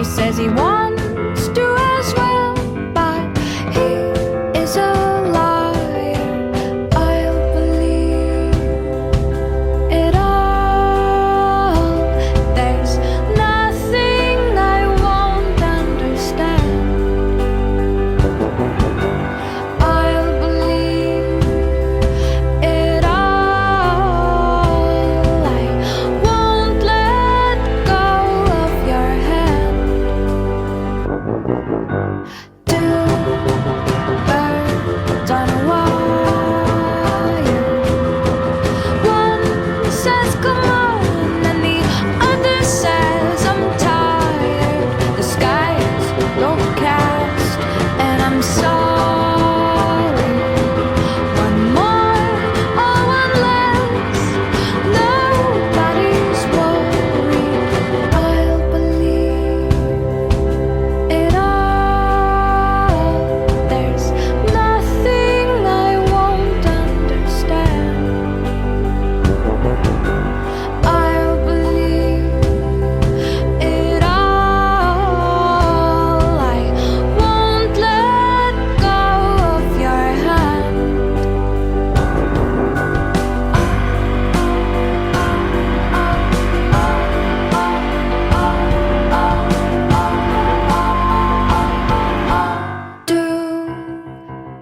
He says he wants to as well, but he is a liar. I'll believe it all. There's nothing I won't understand. I'll believe it all. I won't let go of your hand. Two birds on a wire. One says come on, and the other says I'm tired. The sky is overcast, and I'm sorry. One more or one less, nobody's worried. I'll believe it all. There's nothing I won't understand. I'll believe it all. I won't let go of your hand. Two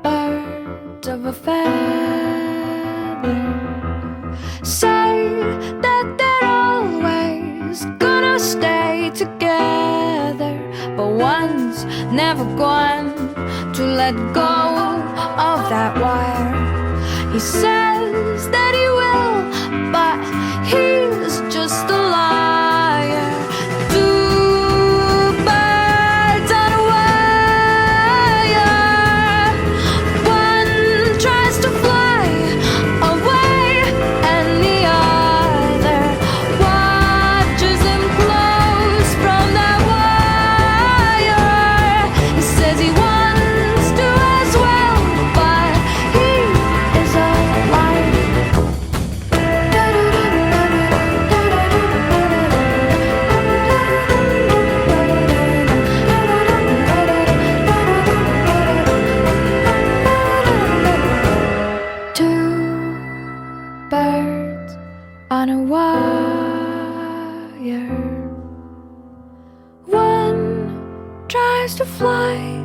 birds of a feather say that they're always gonna stay together, but one's never going to let go of that wire. He says that he will, but he's just a liar. Two birds on a wire. One tries to fly away, and the other watches him close from that wire. He says he wants to as well, but he is a liar. Two birds on a wire. One tries to fly